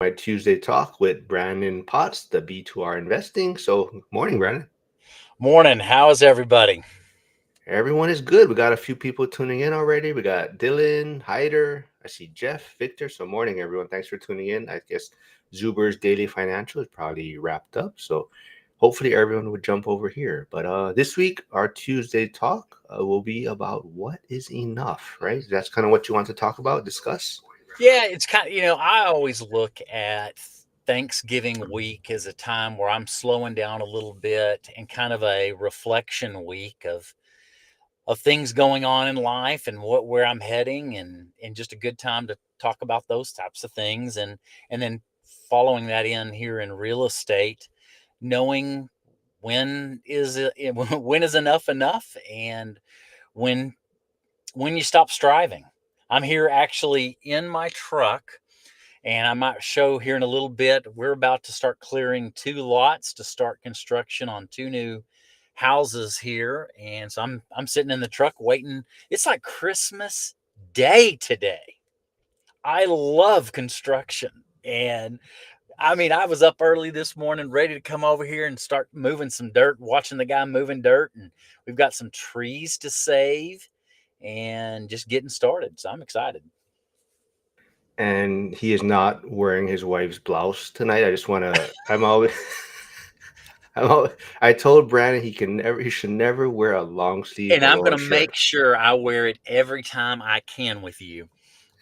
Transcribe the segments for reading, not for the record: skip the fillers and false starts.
my Tuesday talk with Brandon Potts, the B2R Investing. So, morning, Brandon. Morning. How is everybody? Everyone is good. We got a few people tuning in already. We got Dylan, Hyder. I see Jeff, Victor. So, morning, everyone. Thanks for tuning in. I guess Zuber's daily financial is probably wrapped up. So, hopefully, everyone would jump over here. But this week, our Tuesday talk will be about what is enough, right? That's kind of what you want to talk about, discuss. Yeah, it's kind of, I always look at Thanksgiving week as a time where I'm slowing down a little bit and kind of a reflection week of things going on in life and where I'm heading and just a good time to talk about those types of things and then following that in here in real estate, knowing when is enough and when when you stop striving. I'm here actually in my truck, and I might show here in a little bit. We're about to start clearing 2 lots to start construction on 2 new houses here, and so I'm sitting in the truck waiting. It's like Christmas Day today. I love construction, and I mean, I was up early this morning, ready to come over here and start moving some dirt, watching the guy moving dirt, and we've got some trees to save and just getting started. So I'm excited. And he is not wearing his wife's blouse tonight. I just want to. I'm always. I'm always, I told Brandon he should never wear a long sleeve And I'm polo going to shirt. make sure I wear it every time I can with you.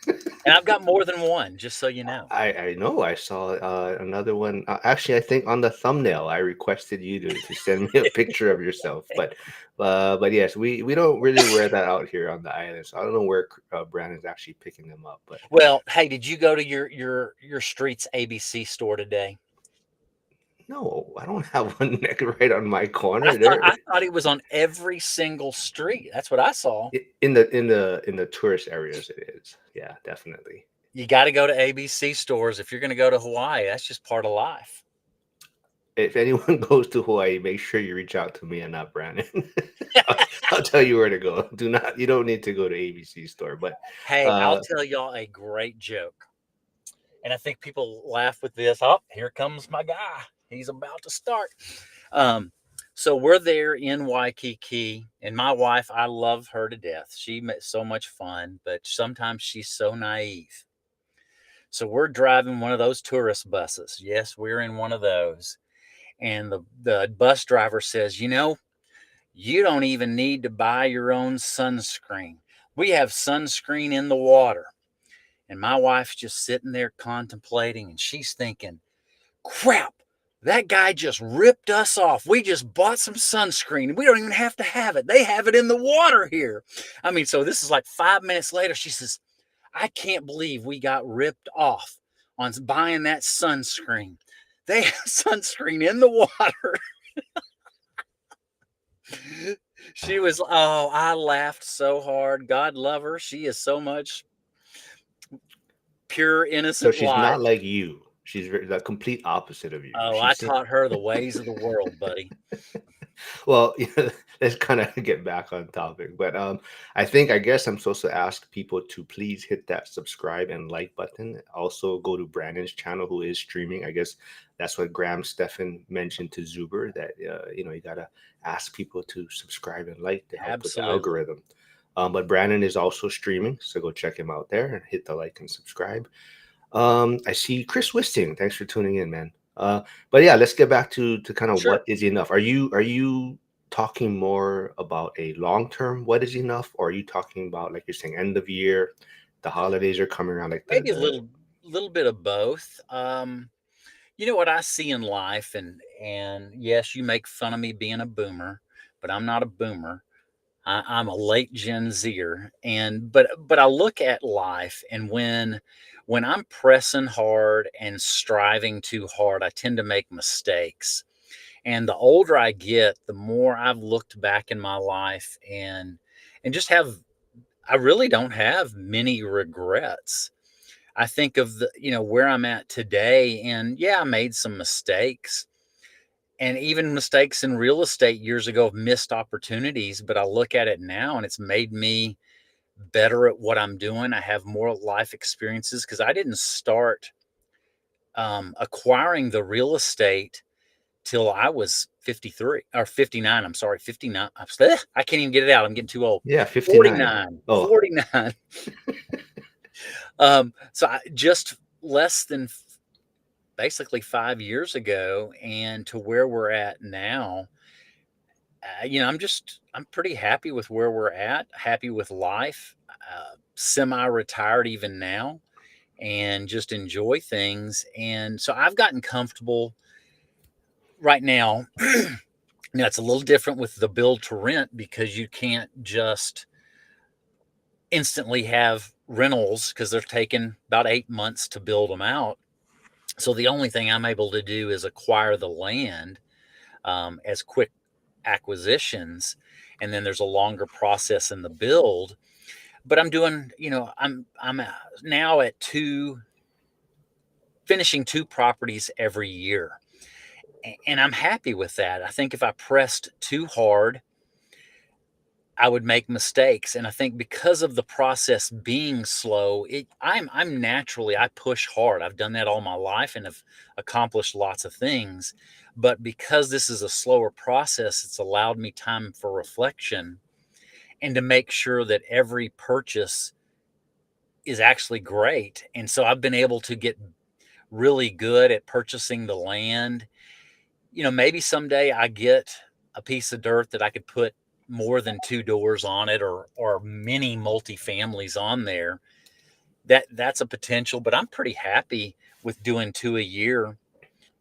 And I've got more than one, just so you know. I know I saw another one. Actually, I think on the thumbnail I requested you to send me a picture of yourself. But yes, we don't really wear that out here on the island. So I don't know where Brandon's actually picking them up. But Well, hey, did you go to your street's ABC store today? no, I don't have one neck right on my I corner. thought There, I thought it was on every single street. That's what I saw. in the tourist areas, it is. Yeah, definitely. You got to go to ABC stores if you're going to go to Hawaii. That's just part of life. If anyone goes to Hawaii, make sure you reach out to me and not Brandon. I'll, I'll tell you where to go. Do not. You don't need to go to ABC store. But Hey, I'll uh, tell y'all a great joke. And I think people laugh with this. Oh, here comes my guy. He's about to start. Um, so we're there in Waikiki, and my wife, I love her to death. She makes so much fun, but sometimes she's so naive. So we're driving one of those tourist buses. Yes, we're in one of those. And the bus driver says, you don't even need to buy your own sunscreen. We have sunscreen in the water. And my wife's just sitting there contemplating, and she's thinking, crap, that guy just ripped us off. We just bought some sunscreen. We don't even have to have it. They have it in the water here. I mean, so this is like 5 minutes later. She says, I can't believe we got ripped off on buying that sunscreen. They have sunscreen in the water. I laughed so hard. God love her. She is so much pure, so innocent she's light. not like you. The complete opposite of you. Oh, I She's taught her the ways of the world, buddy. well, let's kind of get back on topic. But I guess I'm supposed to ask people to please hit that subscribe and like button. Also, go to Brandon's channel, who is streaming. I guess that's what Graham Stephan mentioned to Zuber, that you gotta ask people to subscribe and like to help with the Absolutely. algorithm. But Brandon is also streaming, so go check him out there and hit the like and subscribe. I see Chris Wisting. Thanks for tuning in, man. But yeah, let's get back to kind of Sure. what is enough. Are you talking more about a long term what is enough, or are you talking about, like you're saying, end of year, the holidays are coming around, like Maybe a the little bit of both. You know what I see in life, and yes, you make fun of me being a boomer, but I'm not a boomer. I'm a late Gen Zer, and but I look at life, and when I'm pressing hard and striving too hard, I tend to make mistakes. And the older I get, the more I've looked back in my life and just have I really don't have many regrets. I think of where I'm at today, and yeah, I made some mistakes and even mistakes in real estate years ago of missed opportunities, but I look at it now and it's made me better at what I'm doing. I have more life experiences because I didn't start acquiring the real estate till I was 53 or 59. I'm sorry, 59. I can't even get it out. I'm getting too old. Yeah, 59. 49. Oh, 49. So just less than basically 5 years ago, and to where we're at now, I'm pretty happy with where we're at, happy with life, semi-retired even now, and just enjoy things. And so I've gotten comfortable right now. Now it's a little different with the build to rent because you can't just instantly have rentals because they're taking about 8 months to build them out. So the only thing I'm able to do is acquire the land as quick acquisitions, and then there's a longer process in the build. But I'm doing, I'm now at finishing two properties every year, and I'm happy with that. I think if I pressed too hard, I would make mistakes. And I think because of the process being slow, I'm naturally, I push hard. I've done that all my life and have accomplished lots of things. But because this is a slower process, it's allowed me time for reflection and to make sure that every purchase is actually great. And so I've been able to get really good at purchasing the land. Maybe someday I get a piece of dirt that I could put more than two doors on it, or many multifamilies on there. That's a potential, but I'm pretty happy with doing two a year.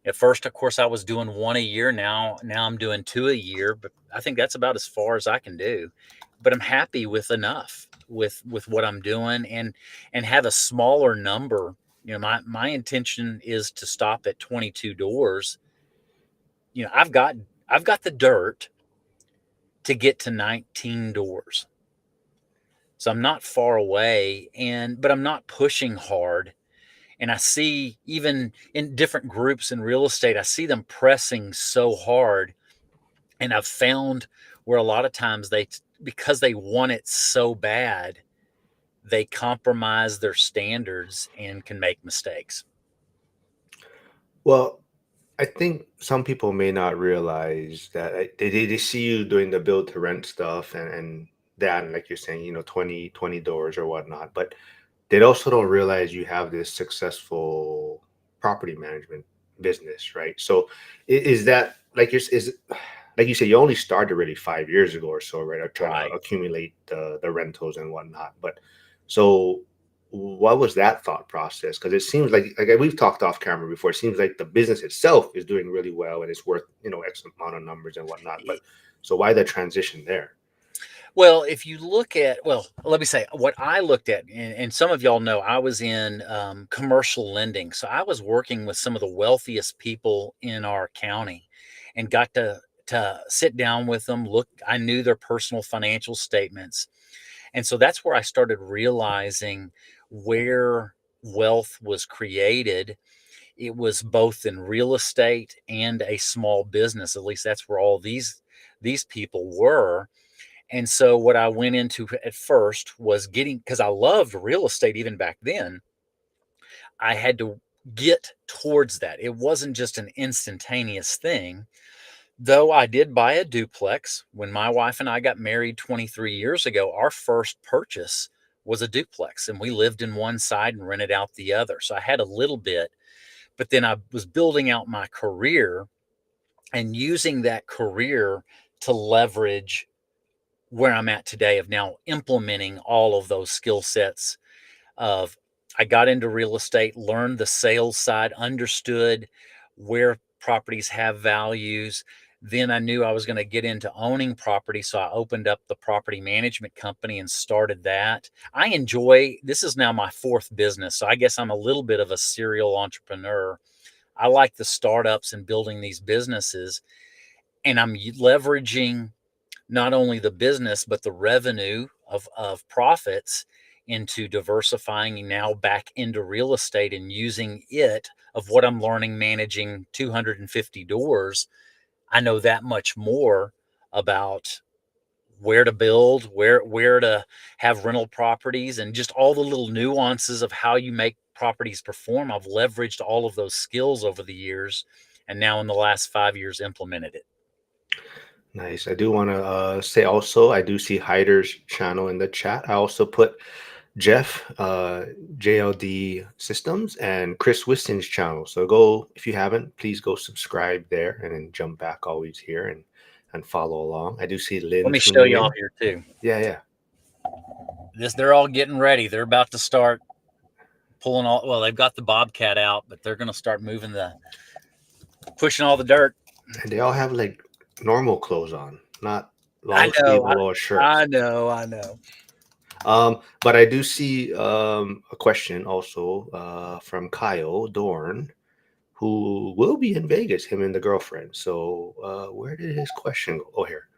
At first, of course, I was doing one a year. Now I'm doing two a year, but I think that's about as far as I can do. But I'm happy with enough with what I'm doing, and have a smaller number. My intention is to stop at 22 doors. I've got the dirt to get to 19 doors. So I'm not far away, but I'm not pushing hard. And I see, even in different groups in real estate, I see them pressing so hard. And I've found where a lot of times because they want it so bad, they compromise their standards and can make mistakes. well, I think some people may not realize that they see you doing the build to rent stuff and that, and like you're saying, 20 doors or whatnot, but they also don't realize you have this successful property management business, right? So is that like is like you said, you only started really 5 years ago or so, right? Or trying to Right. accumulate the rentals and whatnot. But so what was that thought process? Because it seems like we've talked off camera before. It seems like the business itself is doing really well and it's worth X amount of numbers and whatnot. But so why the transition there? Well, if you look at, well, let me say what I looked at, and some of y'all know I was in commercial lending. So I was working with some of the wealthiest people in our county and got to sit down with them. Look, I knew their personal financial statements. And so that's where I started realizing where wealth was created. It was both in real estate and a small business. At least that's where all these people were. And so what I went into at first was because I loved real estate even back then, I had to get towards that. It wasn't just an instantaneous thing, though I did buy a duplex. When my wife and I got married 23 years ago, our first purchase was a duplex, and we lived in one side and rented out the other. So I had a little bit, but then I was building out my career and using that career to leverage where I'm at today, of now implementing all of those skill sets. Of I got into real estate, learned the sales side, understood where properties have values. Then I knew I was going to get into owning property, so I opened up the property management company and started that. This is now my fourth business, so I guess I'm a little bit of a serial entrepreneur. I like the startups and building these businesses, and I'm leveraging not only the business but the revenue of profits into diversifying now back into real estate, and using it of what I'm learning managing 250 doors. I know that much more about where to build, where to have rental properties, and just all the little nuances of how you make properties perform, I've leveraged all of those skills over the years, and now in the last 5 years implemented it. Nice. I do want to say also, I do see Hyder's channel in the chat. I also put Jeff, JLD Systems, and Chris Wiston's channel. So go, if you haven't, please go subscribe there and then jump back always here and follow along. I do see Lynn Let me show tuning y'all in. here too. Yeah. They're all getting ready. They're about to start pulling all. Well, they've got the Bobcat out, but they're going to start pushing all the dirt. And they all have like normal clothes on, not long I know, sleeve or shirts. I know. But I do see a question also from Kyle Dorn, who will be in Vegas, him and the girlfriend. So where did his question go? Oh, here.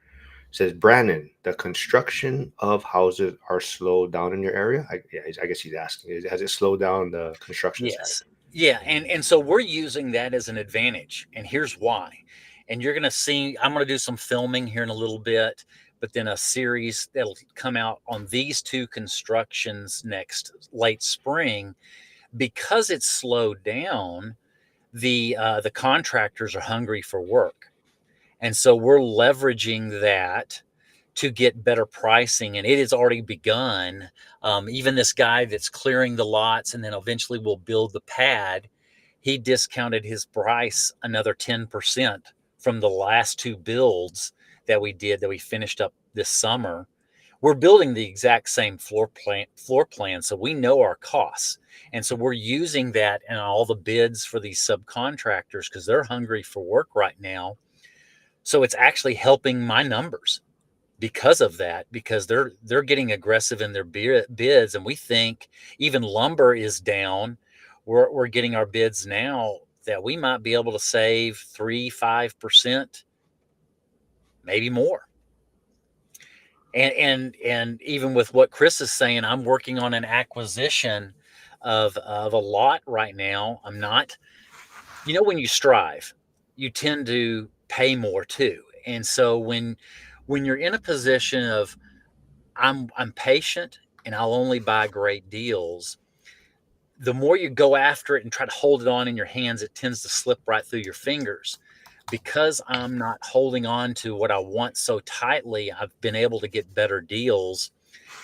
It says, Brandon, the construction of houses are slowed down in your area? I guess he's asking, has it slowed down the construction Yes. side? Yeah. And so we're using that as an advantage. And here's why. And you're going to see, I'm going to do some filming here in a little bit, but then a series that'll come out on these two constructions next late spring. Because it's slowed down, the contractors are hungry for work. And so we're leveraging that to get better pricing, and it has already begun. Even this guy that's clearing the lots and then eventually will build the pad, he discounted his price another 10% from the last two builds that we finished up this summer. We're building the exact same floor plan, so we know our costs. And so we're using that in all the bids for these subcontractors because they're hungry for work right now. So it's actually helping my numbers because of that, because they're getting aggressive in their bids. And we think even lumber is down. We're getting our bids now that we might be able to save 3-5%, maybe more. And even with what Chris is saying, I'm working on an acquisition of a lot right now. I'm not, when you strive, you tend to pay more too. And so when you're in a position of I'm patient and I'll only buy great deals, the more you go after it and try to hold it on in your hands, it tends to slip right through your fingers. Because I'm not holding on to what I want so tightly, I've been able to get better deals.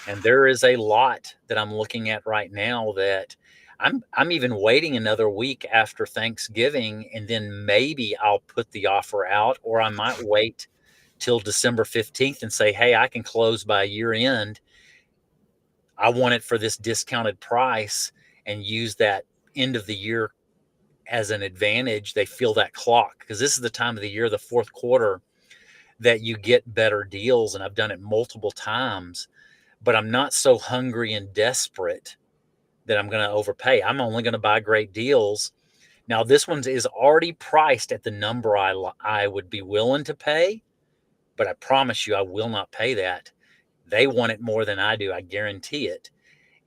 And there is a lot that I'm looking at right now that I'm even waiting another week after Thanksgiving, and then maybe I'll put the offer out, or I might wait till December 15th and say, hey, I can close by year end. I want it for this discounted price, and use that end of the year as an advantage. They feel that clock because this is the time of the year, the fourth quarter, that you get better deals. And I've done it multiple times, but I'm not so hungry and desperate that I'm going to overpay. I'm only going to buy great deals. Now, this one is already priced at the number I would be willing to pay, but I promise you, I will not pay that. They want it more than I do. I guarantee it.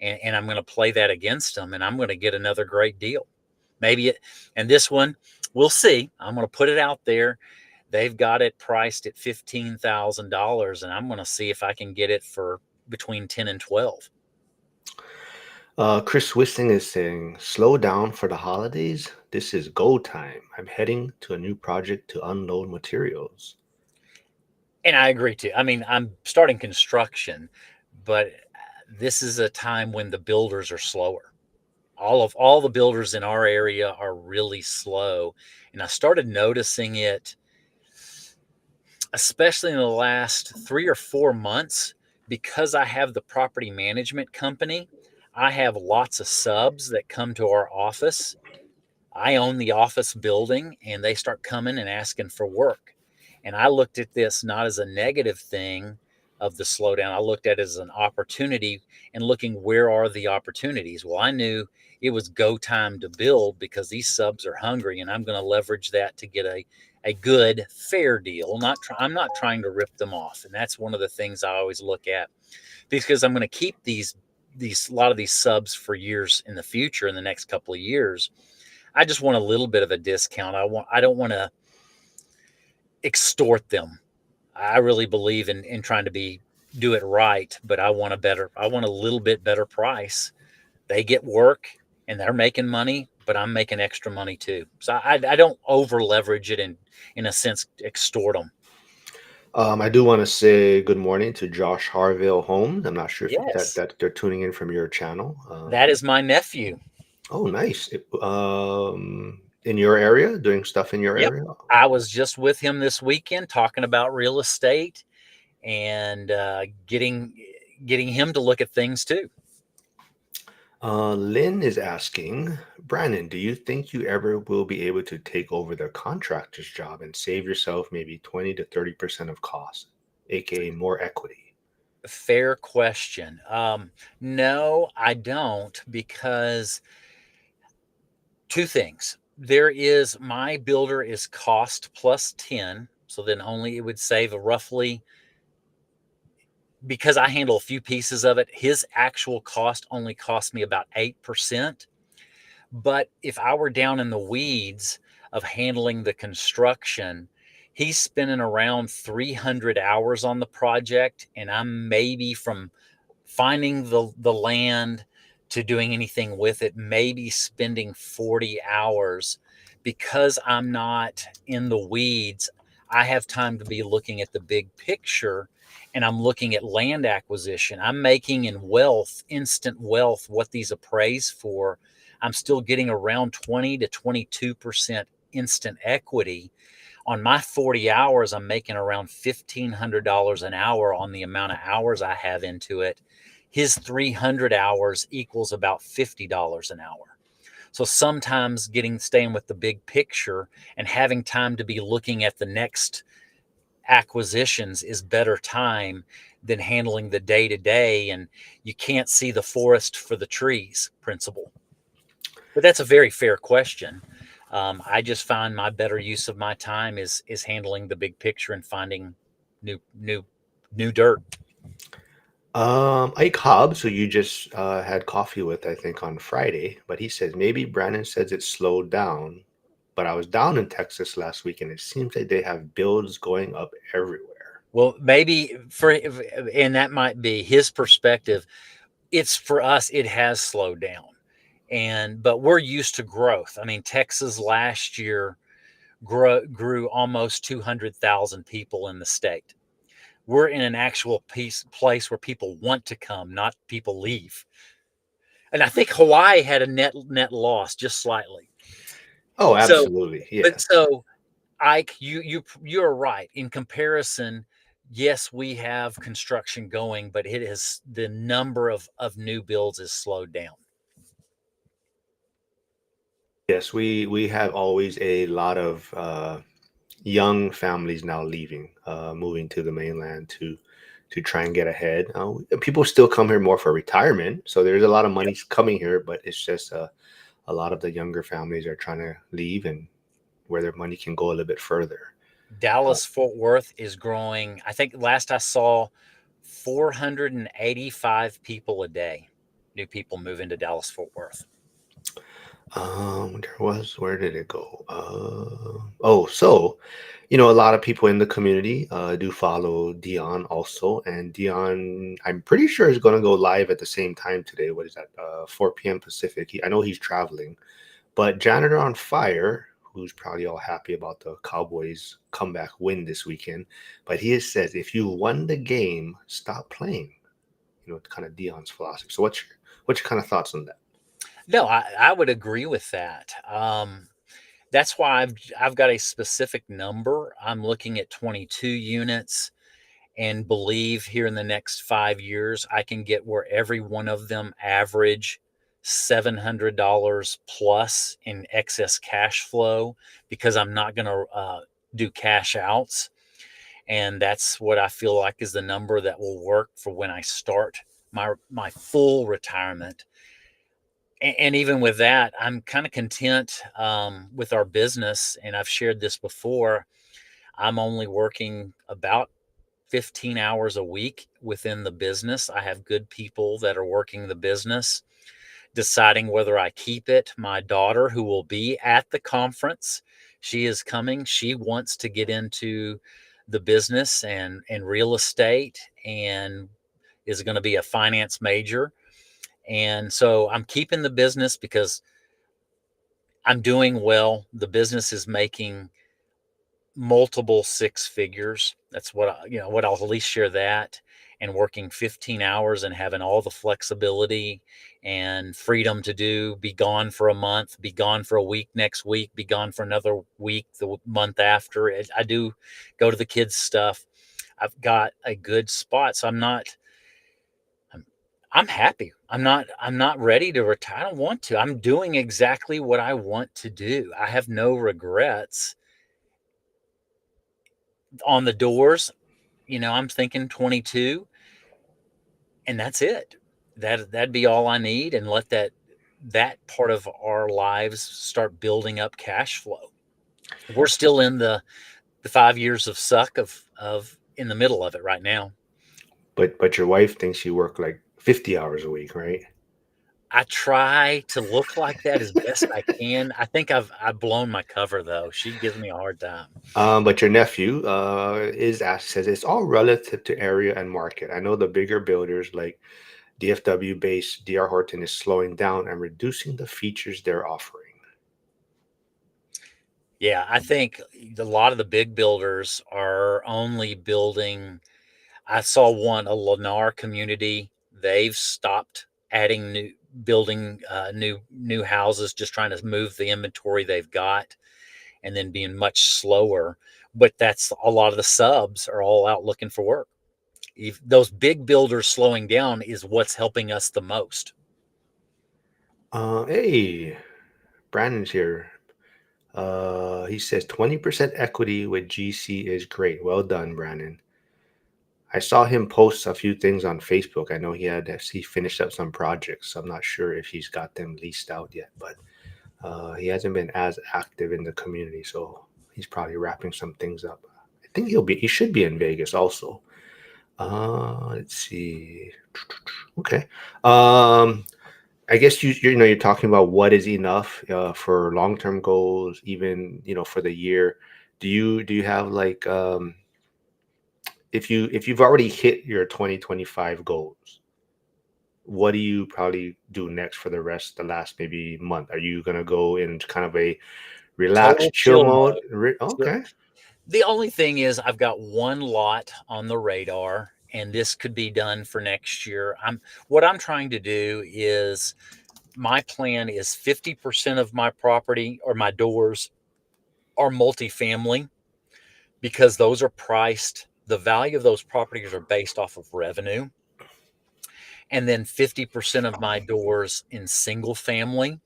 And I'm going to play that against them, and I'm going to get another great deal. And this one, we'll see. I'm going to put it out there. They've got it priced at $15,000, and I'm going to see if I can get it for between 10 and 12. Chris Wisting is saying, slow down for the holidays. This is go time. I'm heading to a new project to unload materials. And I agree too. I mean, I'm starting construction, but this is a time when the builders are slower. All the builders in our area are really slow. And I started noticing it, especially in the last 3 or 4 months, because I have the property management company. I have lots of subs that come to our office. I own the office building, and they start coming and asking for work. And I looked at this not as a negative thing of the slowdown. I looked at it as an opportunity and looking where are the opportunities. Well, I knew it was go time to build because these subs are hungry, and I'm going to leverage that to get a good, fair deal. I'm not trying to rip them off. And that's one of the things I always look at, because I'm going to keep a lot of these subs for years in the future, in the next couple of years. I just want a little bit of a discount. I don't want to extort them. I really believe in trying to do it right, but I want a little bit better price. They get work, and they're making money, but I'm making extra money too. So I don't over leverage it and in a sense extort them. I do want to say good morning to Josh Harville Holmes. I'm not sure if Yes, that they're tuning in from your channel. that is my nephew. Oh, nice. In your area, doing stuff in your Yep. area. I was just with him this weekend talking about real estate and getting him to look at things too. Lynn is asking, Brandon, do you think you ever will be able to take over the contractor's job and save yourself maybe 20 to 30% of costs, aka more equity? Fair question. No, I don't, because two things. There is my builder is cost plus 10. So then only it would save a roughly, because I handle a few pieces of it, his actual cost only cost me about 8%. But if I were down in the weeds of handling the construction, he's spending around 300 hours on the project, and I'm maybe from finding the land to doing anything with it, maybe spending 40 hours. Because I'm not in the weeds, I have time to be looking at the big picture, and I'm looking at land acquisition. I'm making in wealth, instant wealth, what these appraise for. I'm still getting around 20 to 22% instant equity. On my 40 hours, I'm making around $1,500 an hour on the amount of hours I have into it. His 300 hours equals about $50 an hour. So sometimes staying with the big picture and having time to be looking at the next acquisitions is better time than handling the day to day. And you can't see the forest for the trees principle. But that's a very fair question. I just find my better use of my time is handling the big picture and finding new new new dirt. Ike Hobbs, who you just had coffee with, I think, on Friday, but he says maybe Brandon says it slowed down. But I was down in Texas last week, and it seems like they have builds going up everywhere. Well, maybe and that might be his perspective. It's for us, it has slowed down. But we're used to growth. I mean, Texas last year grew almost 200,000 people in the state. We're in an actual place where people want to come, not people leave. And I think Hawaii had a net loss just slightly. Oh, So, absolutely. but Yeah. so Ike, you're right. In comparison, yes, we have construction going, but it is the number of new builds is slowed down. Yes, we have always a lot of young families now leaving, moving to the mainland to try and get ahead. People still come here more for retirement, so there's a lot of money coming here, but it's just a lot of the younger families are trying to leave and where their money can go a little bit further. Uh, Dallas Fort Worth is growing. I think last I saw 485 people a day. New people move into Dallas Fort Worth. where did it go? Oh, so a lot of people in the community do follow Dion also, and Dion, I'm pretty sure is going to go live at the same time today. What is that? 4 p.m. Pacific. I know he's traveling, but Janitor on Fire, who's probably all happy about the Cowboys comeback win this weekend, but he has said if you won the game, stop playing. Kind of Dion's philosophy. So what's your kind of thoughts on that? No, I would agree with that. That's why I've got a specific number. I'm looking at 22 units and believe here in the next 5 years I can get where every one of them average $700 plus in excess cash flow, because I'm not going to do cash outs. And that's what I feel like is the number that will work for when I start my full retirement. And even with that, I'm kind of content with our business. And I've shared this before. I'm only working about 15 hours a week within the business. I have good people that are working the business, deciding whether I keep it. My daughter, who will be at the conference, she is coming. She wants to get into the business and real estate, and is going to be a finance major. And so I'm keeping the business because I'm doing well. The business is making multiple six figures. That's what what I'll at least share that. And working 15 hours and having all the flexibility and freedom to be gone for a month, be gone for a week next week, be gone for another week the month after. I do go to the kids' stuff. I've got a good spot, so I'm, I'm happy. I'm not ready to retire. I don't want to. I'm doing exactly what I want to do. I have no regrets on the doors. I'm thinking 22, and that's it. That'd be all I need, and let that part of our lives start building up cash flow. We're still in the 5 years of suck of in the middle of it right now. But your wife thinks you work like 50 hours a week, right? I try to look like that as best I can. I think I've blown my cover though. She gives me a hard time. But your nephew is asked says it's all relative to area and market. I know the bigger builders like DFW based DR Horton is slowing down and reducing the features they're offering. Yeah, I think a lot of the big builders are only building. I saw one, a Lennar community. They've stopped adding building new houses, just trying to move the inventory they've got, and then being much slower. But that's a lot of the subs are all out looking for work. If those big builders slowing down is what's helping us the most. Hey, Brandon's here. He says 20% equity with GC is great. Well done, Brandon. I saw him post a few things on Facebook. I know he finished up some projects. I'm not sure if he's got them leased out yet, but he hasn't been as active in the community, so he's probably wrapping some things up. I think he should be in Vegas also. Let's see. Okay. I guess you're talking about what is enough for long-term goals, even for the year. Do you have like if you've already hit your 2025 goals, what do you probably do next for the last maybe month? Are you gonna go in kind of a Total relaxed chill chill mode? mode. So Okay. the only thing is I've got one lot on the radar, and this could be done for next year. What I'm trying to do is, my plan is 50% of my property or my doors are multifamily, because those are priced, the value of those properties are based off of revenue. And then 50% of my doors in single family,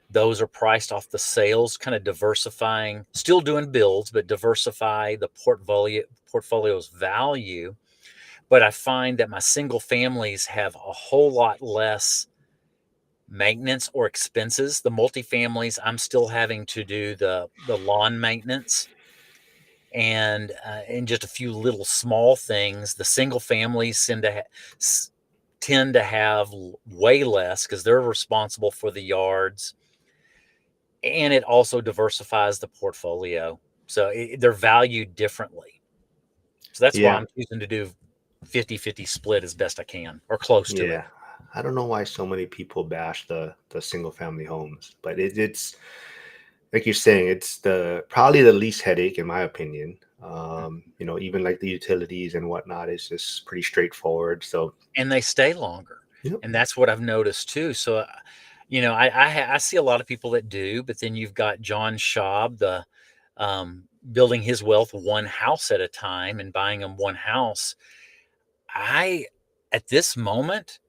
those are priced off the sales, kind of diversifying, still doing builds, but diversify the portfolio's value. But I find that my single families have a whole lot less maintenance or expenses. The multifamilies, I'm still having to do the lawn maintenance and just a few little small things. The single families tend to have way less because they're responsible for the yards, and it also diversifies the portfolio. So they're valued differently. So that's why Yeah. I'm choosing to do 50-50 split as best I can, or close to it. Yeah. I don't know why so many people bash the single family homes, but it's like you're saying, it's the probably the least headache in my opinion. Even like the utilities and whatnot is just pretty straightforward. So, And they stay longer. yep. And that's what I've noticed too. So, I see a lot of people that do, but then you've got John Schaub, the building his wealth one house at a time and buying them one house. I, at this moment,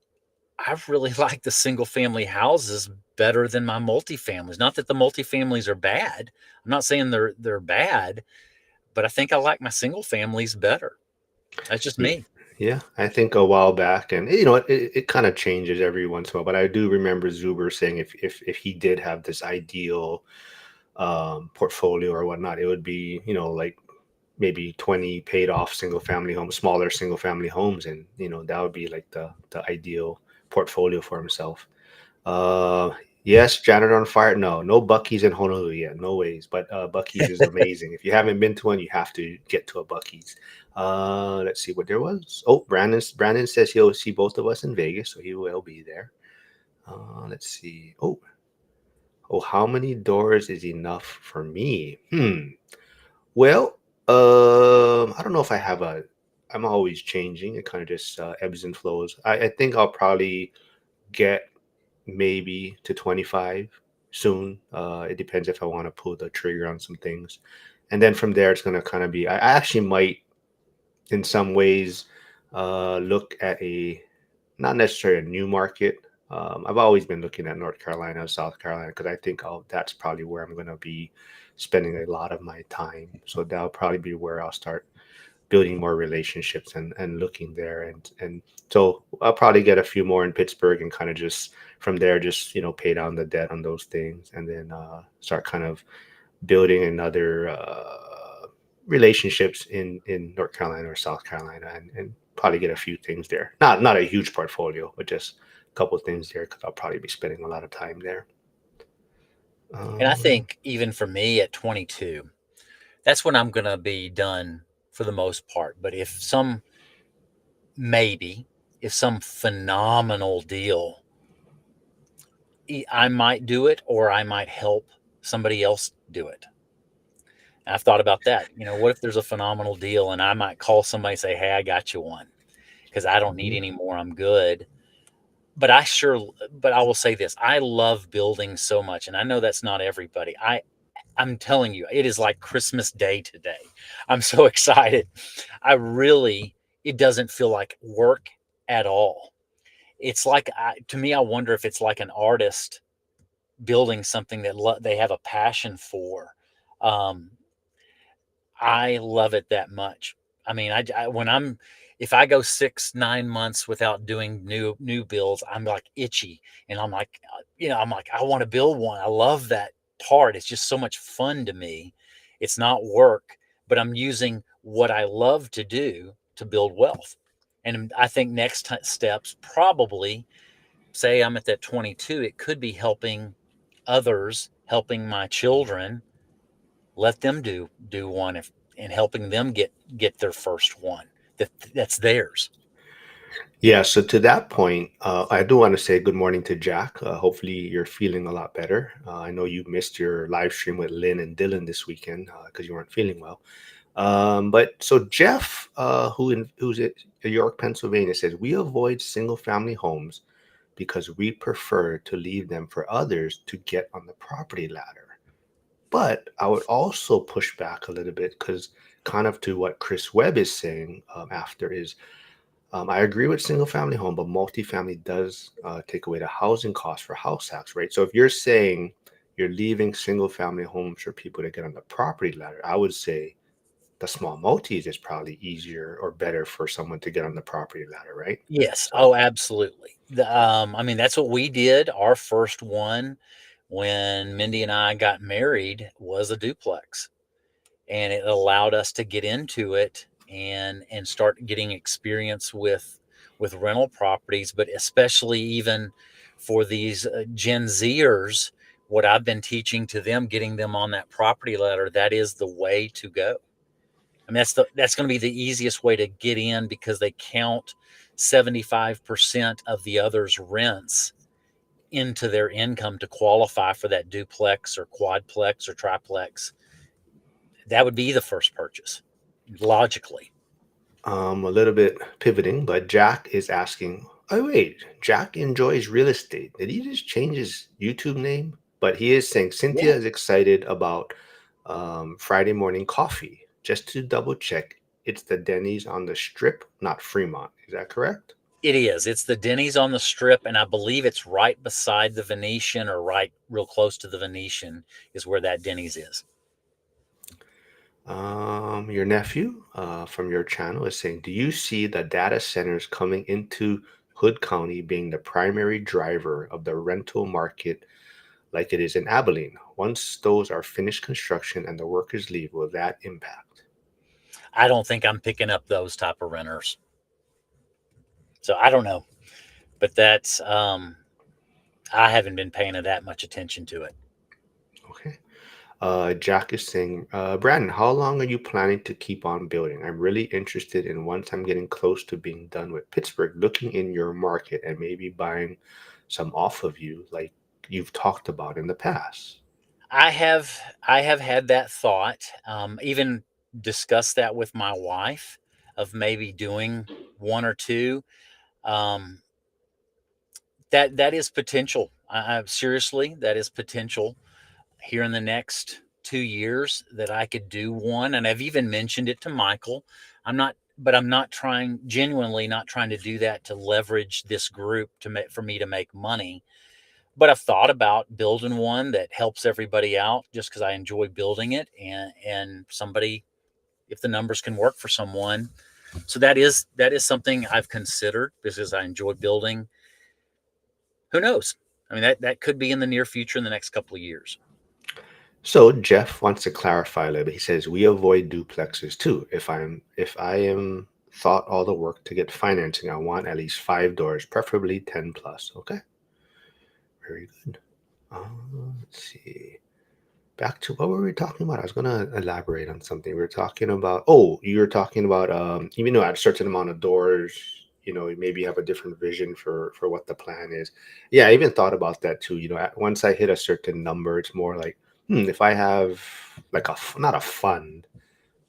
I really like the single family houses better than my multifamilies. Not that the multifamilies are bad. I'm not saying they're bad, but I think I like my single families better. That's just Ye- me. Yeah, I think a while back, and it kind of changes every once in a while. But I do remember Zuber saying if he did have this ideal portfolio or whatnot, it would be like maybe 20 paid off single family homes, smaller single family homes, and that would be like the ideal portfolio for himself. Uh, yes, Janitor on Fire. No, no Bucky's in Honolulu yet. No ways. But Bucky's is amazing. If you haven't been to one, you have to get to a Bucky's. Let's see what there was. Oh, Brandon says he'll see both of us in Vegas, so he will be there. Let's see. Oh, how many doors is enough for me? Well, I don't know if I have a. I'm always changing. It kind of just ebbs and flows. I think I'll probably get maybe to 25 soon. It depends if I want to pull the trigger on some things. And then from there, it's going to kind of be, I actually might, in some ways, look at a, not necessarily a new market. I've always been looking at North Carolina, South Carolina, because I think that's probably where I'm going to be spending a lot of my time. So that'll probably be where I'll start building more relationships and looking there and so I'll probably get a few more in Pittsburgh and kind of just from there just pay down the debt on those things and then start kind of building another relationships in North Carolina or South Carolina and probably get a few things there. Not a huge portfolio, but just a couple of things there because I'll probably be spending a lot of time there. And I Um, think even for me at 22, that's when I'm going to be done for the most part. But maybe, if some phenomenal deal, I might do it or I might help somebody else do it. And I've thought about that. What if there's a phenomenal deal and I might call somebody and say, "Hey, I got you one because I don't need mhm. any more. I'm good." But I will say this: I love building so much, and I know that's not everybody. I'm telling you, it is like Christmas Day today. I'm so excited. It doesn't feel like work at all. It's like, to me, I wonder if it's like an artist building something that they have a passion for. Um, I love it that much. I mean, if I go 6, 9 months without doing new builds, I'm like itchy, and I'm like, I'm like, I want to build one. I love that part. It's just so much fun to me. It's not work, but I'm using what I love to do to build wealth. And I think next steps probably, say I'm at that 22, it could be helping others, helping my children, let them do one, and helping them get their first one that's theirs. Yeah, so to that point, I do want to say good morning to Jack. Hopefully, you're feeling a lot better. I know you missed your live stream with Lynn and Dylan this weekend because you weren't feeling well. But so Jeff, who's at York, Pennsylvania, says we avoid single-family homes because we prefer to leave them for others to get on the property ladder. But I would also push back a little bit because kind of to what Chris Webb is saying after is I agree with single family home, but multifamily does take away the housing cost for house tax, right? So if you're saying you're leaving single family homes for people to get on the property ladder, I would say the small multis is probably easier or better for someone to get on the property ladder, right? Yes. So Oh, absolutely. I mean, that's what we did. Our first one, when Mindy and I got married, was a duplex, and it allowed us to get into it and start getting experience with rental properties, but especially even for these Gen Zers, what I've been teaching to them, getting them on that property ladder, that is the way to go. I mean, that's going to be the easiest way to get in because they count 75% of the other's rents into their income to qualify for that duplex or quadplex or triplex. That would be the first purchase, logically. a little bit pivoting, but Jack is asking, oh wait, Jack enjoys real estate. Did he just change his YouTube name? But he is saying Yeah, Cynthia is excited about Friday morning coffee. Just to double check, it's the Denny's on the Strip, not Fremont. Is that correct? it is. It's the Denny's on the Strip, and I believe it's right beside the Venetian, or right real close to the Venetian is where that Denny's is. Your nephew from your channel is saying, do you see the data centers coming into Hood County being the primary driver of the rental market like it is in Abilene? Once those are finished construction and the workers leave, will that impact? I don't think I'm picking up those type of renters. So I don't know, but I haven't been paying that much attention to it. Okay. Jack is saying, Brandon, how long are you planning to keep on building? I'm really interested in once I'm getting close to being done with Pittsburgh, looking in your market and maybe buying some off of you, like you've talked about in the past? I have had that thought, even discussed that with my wife of maybe doing one or two. Um, that is potential. I seriously, that is potential here in the next 2 years that I could do one, and I've even mentioned it to Michael. I'm not trying, genuinely not trying to do that to leverage this group to make for me to make money. But I've thought about building one that helps everybody out just because I enjoy building it, and somebody, if the numbers can work for someone. So that is something I've considered because I enjoy building. Who knows? I mean, that could be in the near future in the next couple of years. So Jeff wants to clarify a little bit. He says we avoid duplexes too. If I am thought all the work to get financing, I want at least 5 doors, preferably 10 plus. Okay, very good. Let's see. Back to what were we talking about? I was gonna elaborate on something. We were talking about, oh, you were talking about even though at a certain amount of doors, you maybe have a different vision for what the plan is. Yeah, I even thought about that too. Once I hit a certain number, it's more like, if I have like not a fund,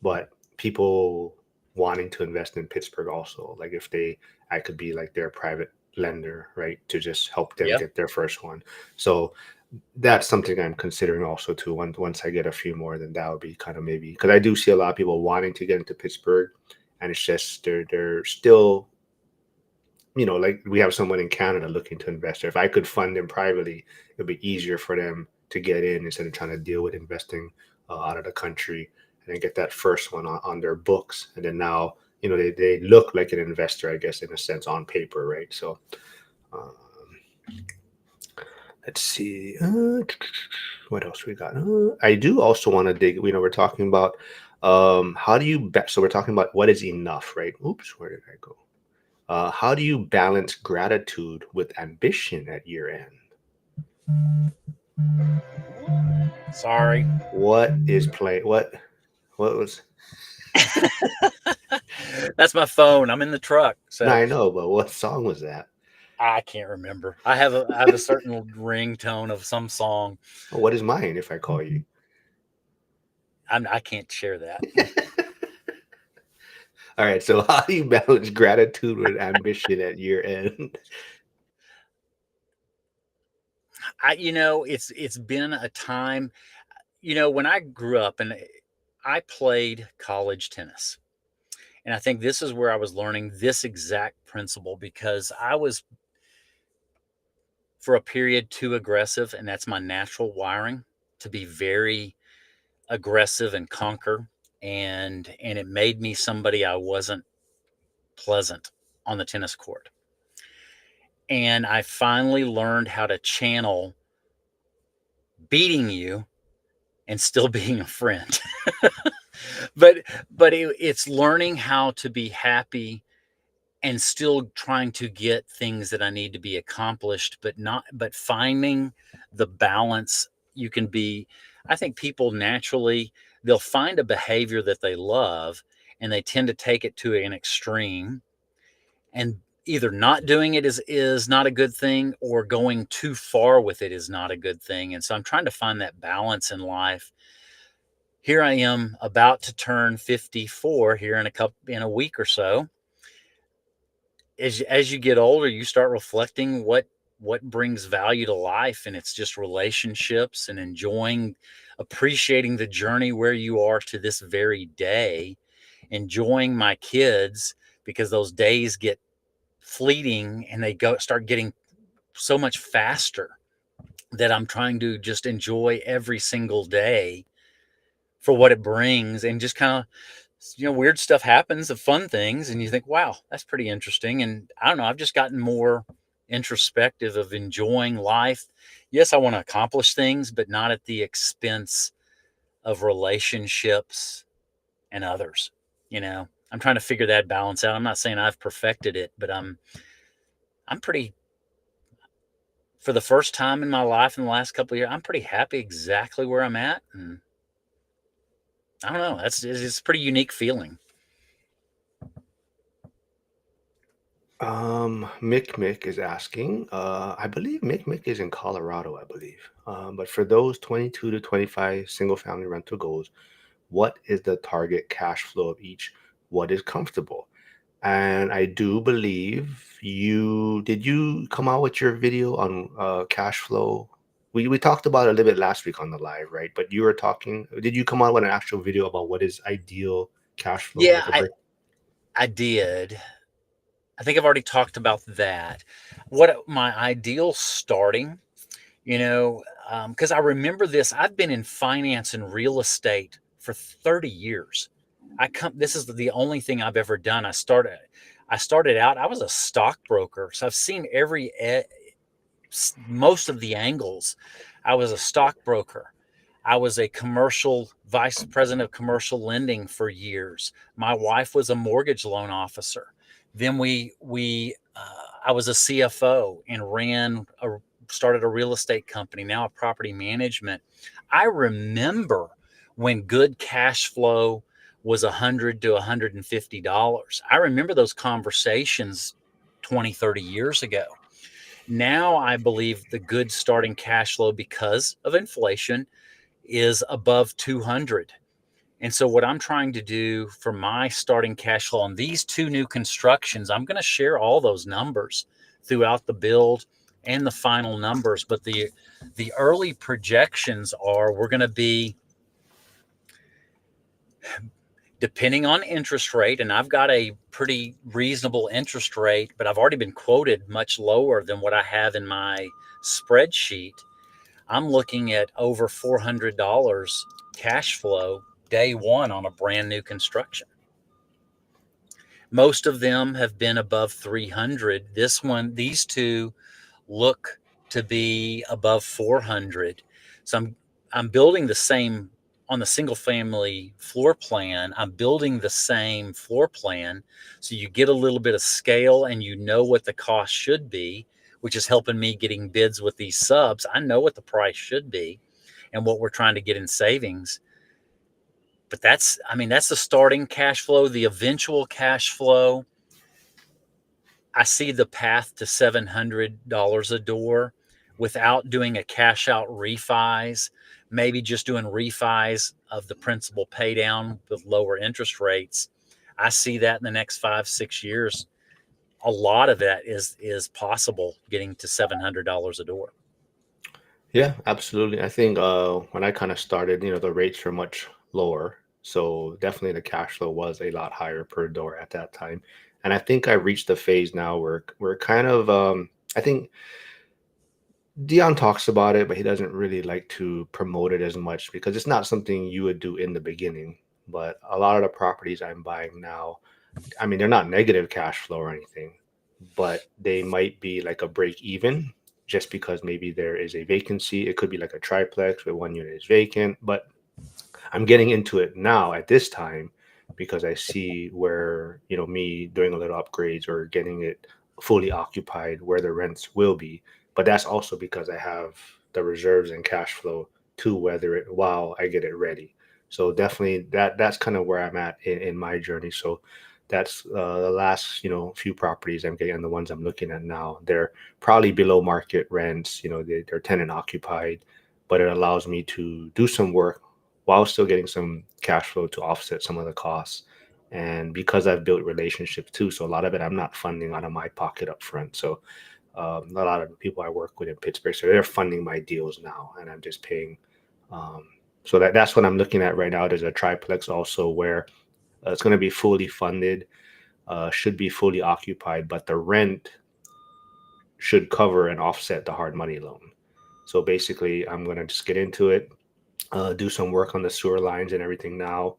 but people wanting to invest in Pittsburgh also, like if I could be like their private lender, right, to just help them Yeah. get their first one. So that's something I'm considering also too. Once I get a few more, then that would be kind of maybe because I do see a lot of people wanting to get into Pittsburgh, and it's just they're still, like we have someone in Canada looking to invest there. If I could fund them privately, it'd be easier for them to get in instead of trying to deal with investing out of the country and then get that first one on their books, and then now they look like an investor, I guess, in a sense on paper, right? So. Um, Let's see. What else we got? I do also want to dig. We're talking about how do you so we're talking about what is enough, right? Oops, where did I go? How do you balance gratitude with ambition at year end? Sorry. What is play? What was? That's my phone. I'm in the truck, No, so I know, but what song was that? I can't remember. I have a certain ringtone of some song. What is mine if I call you? I can't share that. All right. So how do you balance gratitude with ambition at year end? It's been a time. When I grew up and I played college tennis, and I think this is where I was learning this exact principle because I was for a period too aggressive, and that's my natural wiring to be very aggressive and conquer, and it made me somebody I wasn't pleasant on the tennis court. And I finally learned how to channel beating you and still being a friend. but it's learning how to be happy and still trying to get things that I need to be accomplished, but finding the balance. You can be, I think people naturally, they'll find a behavior that they love and they tend to take it to an extreme, and either not doing it is not a good thing, or going too far with it is not a good thing. And so I'm trying to find that balance in life. Here I am about to turn 54 here in a week or so. As you get older, you start reflecting what brings value to life, and it's just relationships and enjoying, appreciating the journey where you are to this very day, enjoying my kids because those days get fleeting and they go start getting so much faster that I'm trying to just enjoy every single day for what it brings, and just kind of, weird stuff happens of fun things and you think, wow, that's pretty interesting. And I don't know, I've just gotten more introspective of enjoying life. Yes, I want to accomplish things, but not at the expense of relationships and others. I'm trying to figure that balance out. I'm not saying I've perfected it, but I'm pretty, for the first time in my life in the last couple of years, I'm pretty happy exactly where I'm at. And I don't know, it's a pretty unique feeling. Mick is asking. I believe Mick is in Colorado, I believe. But for those 22 to 25 single family rental goals, what is the target cash flow of each? What is comfortable? And I do believe you come out with your video on cash flow? We talked about it a little bit last week on the live, right? But you were talking, did you come out with an actual video about what is ideal cash flow, Yeah, like a break? I did. I think I've already talked about that. What my ideal starting, because I remember this. I've been in finance and real estate for 30 years. This is the only thing I've ever done. I started out, I was a stockbroker. So I've seen most of the angles. I was a stockbroker. I was a commercial vice president of commercial lending for years. My wife was a mortgage loan officer. Then I was a CFO and started a real estate company, now a property management. I remember when good cash flow was $100 to $150. I remember those conversations 20, 30 years ago. Now I believe the good starting cash flow because of inflation is above 200. And so what I'm trying to do for my starting cash flow on these two new constructions, I'm going to share all those numbers throughout the build and the final numbers, but the early projections are we're going to be, depending on interest rate, and I've got a pretty reasonable interest rate, but I've already been quoted much lower than what I have in my spreadsheet. I'm looking at over $400 cash flow day one on a brand new construction. Most of them have been above 300. These two look to be above 400. So I'm building the same on the single family floor plan. I'm building the same floor plan. So you get a little bit of scale and you know what the cost should be, which is helping me getting bids with these subs. I know what the price should be and what we're trying to get in savings. But that's the starting cash flow, the eventual cash flow. I see the path to $700 a door without doing a cash out refis, maybe just doing refis of the principal pay down with lower interest rates. I see that in the next 5, 6 years. A lot of that is possible getting to $700 a door. Yeah, absolutely. I think when I kind of started, the rates were much lower. So definitely the cash flow was a lot higher per door at that time. And I think I reached the phase now where we're kind of I think Dion talks about it, but he doesn't really like to promote it as much because it's not something you would do in the beginning. But a lot of the properties I'm buying now, I mean, they're not negative cash flow or anything, but they might be like a break even just because maybe there is a vacancy. It could be like a triplex where one unit is vacant, but I'm getting into it now at this time because I see where, me doing a little upgrades or getting it fully occupied where the rents will be. But that's also because I have the reserves and cash flow to weather it while I get it ready. So definitely that's kind of where I'm at in my journey. So that's the last, few properties I'm getting and the ones I'm looking at now. They're probably below market rents, they're tenant occupied, but it allows me to do some work while still getting some cash flow to offset some of the costs. And because I've built relationships too, so a lot of it I'm not funding out of my pocket up front. So a lot of the people I work with in Pittsburgh, so they're funding my deals now, and I'm just paying. Um, so that's what I'm looking at right now. There's a triplex also where it's going to be fully funded, should be fully occupied, but the rent should cover and offset the hard money loan. So basically, I'm going to just get into it, do some work on the sewer lines and everything now.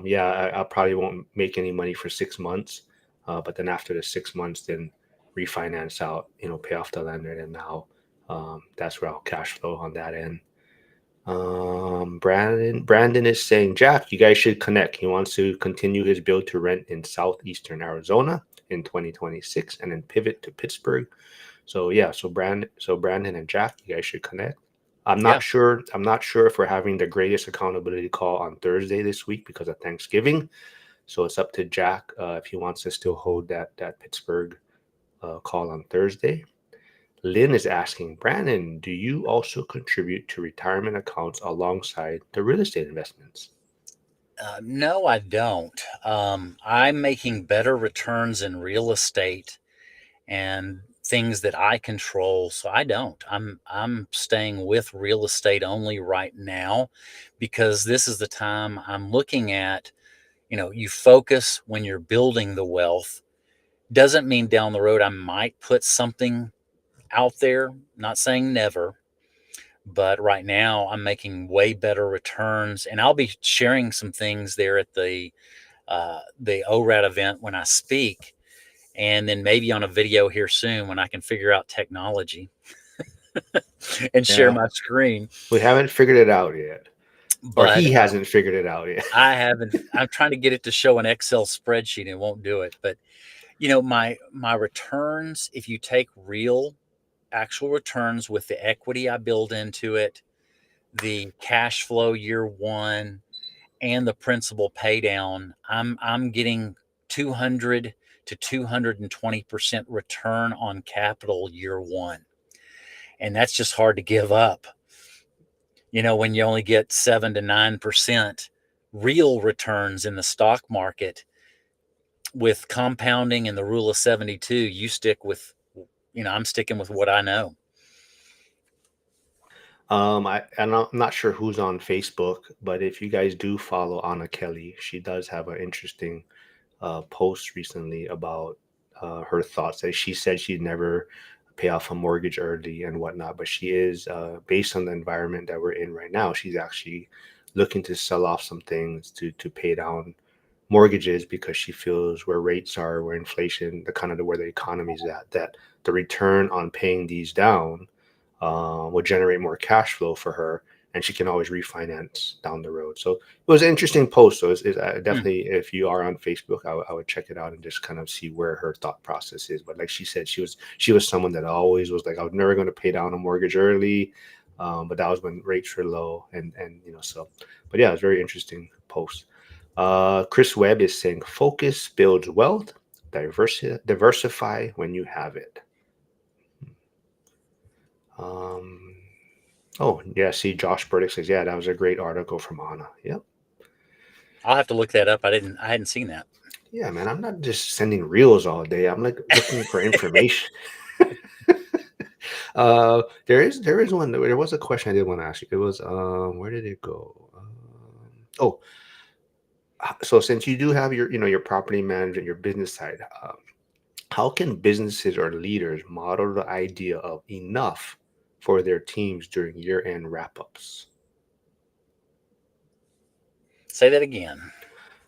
Yeah, I probably won't make any money for 6 months, but then after the 6 months, then refinance out, pay off the lender, and now that's where I'll cash flow on that end. Brandon is saying, Jack, you guys should connect. He wants to continue his build to rent in southeastern Arizona in 2026 and then pivot to Pittsburgh. So yeah, so Brandon and Jack, you guys should connect. I'm Yeah. not sure. I'm not sure if we're having the greatest accountability call on Thursday this week because of Thanksgiving. So it's up to Jack if he wants to still hold that Pittsburgh call on Thursday. Lynn is asking, Brandon, do you also contribute to retirement accounts alongside the real estate investments? No, I don't. I'm making better returns in real estate and things that I control, so I don't. I'm staying with real estate only right now because this is the time I'm looking at. You focus when you're building the wealth. Doesn't mean down the road I might put something out there. Not saying never, but right now I'm making way better returns, and I'll be sharing some things there at the ORAD event when I speak, and then maybe on a video here soon when I can figure out technology and share Yeah, my screen. we haven't figured it out yet, or But he hasn't figured it out yet. I haven't. I'm trying to get it to show an Excel spreadsheet and it won't do it. But my returns, if you take real actual returns with the equity I build into it, the cash flow year one, and the principal pay down, I'm getting 200 to 220% return on capital year one. And that's just hard to give up. When you only get 7 to 9% real returns in the stock market with compounding and the rule of 72, you stick with, I'm sticking with what I know. I'm not sure who's on Facebook, but if you guys do follow Anna Kelly, she does have an interesting post recently about her thoughts. That she said she'd never pay off a mortgage early and whatnot, but she is, based on the environment that we're in right now, she's actually looking to sell off some things to pay down mortgages because she feels where rates are, where inflation, the kind of where the economy is at, that the return on paying these down will generate more cash flow for her, and she can always refinance down the road. So it was an interesting post. So definitely, if you are on Facebook, I would check it out and just kind of see where her thought process is. But like she said, she was someone that always was like, I was never going to pay down a mortgage early, but that was when rates were low, and so. But yeah, it's a very interesting post. Chris Webb is saying, focus builds wealth, diversify when you have it. Um, oh, yeah. See, Josh Burdick says, yeah, that was a great article from Anna. Yep. I'll have to look that up. I hadn't seen that. Yeah, man. I'm not just sending reels all day. I'm like looking for information. There is one. There was a question I did want to ask you. It was, where did it go? Oh, so since you do have your property management, your business side, how can businesses or leaders model the idea of enough for their teams during year-end wrap-ups? Say that again.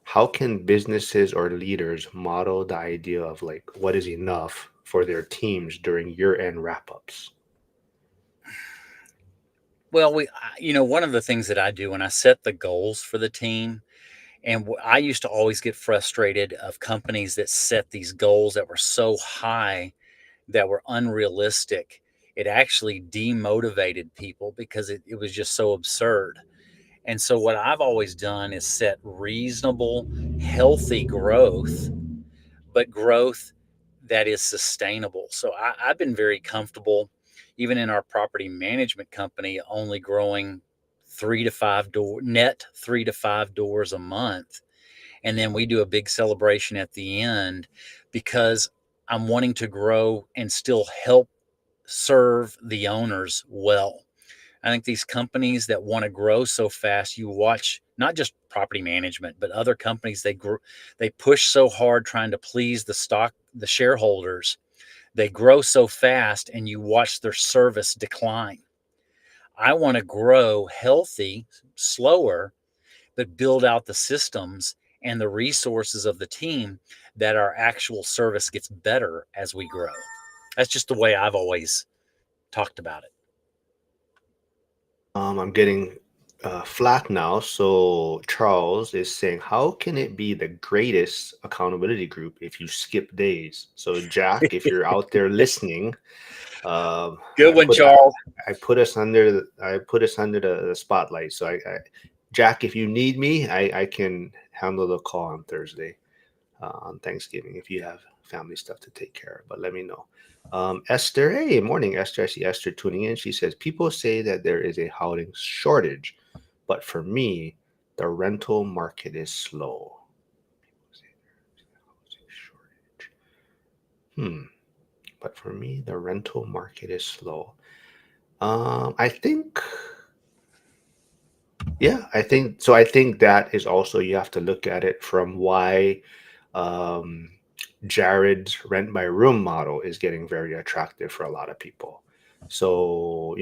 How can businesses or leaders model the idea of like what is enough for their teams during year-end wrap-ups? Well, one of the things that I do when I set the goals for the team, and I used to always get frustrated of companies that set these goals that were so high that were unrealistic. It actually demotivated people because it was just so absurd. And so, what I've always done is set reasonable, healthy growth, but growth that is sustainable. So, I've been very comfortable, even in our property management company, only growing 3 to 5 doors a month. And then we do a big celebration at the end because I'm wanting to grow and still help serve the owners well. I think these companies that want to grow so fast, you watch not just property management, but other companies, they push so hard trying to please the shareholders. They grow so fast and you watch their service decline. I want to grow healthy, slower, but build out the systems and the resources of the team that our actual service gets better as we grow. That's just the way I've always talked about it. I'm getting flat now. So Charles is saying, how can it be the greatest accountability group if you skip days? So Jack, if you're out there listening, Good one, Charles. I put us under the spotlight. So Jack, if you need me, I can handle the call on Thursday on Thanksgiving if you have family stuff to take care of, but let me know. Esther, hey, morning, Esther. I see Esther tuning in. She says, people say that there is a housing shortage, but for me, the rental market is slow. People say there's a housing shortage. But for me, the rental market is slow. I think, yeah, I think so. I think that is also, you have to look at it from why um, Jared's rent by room model is getting very attractive for a lot of people. So,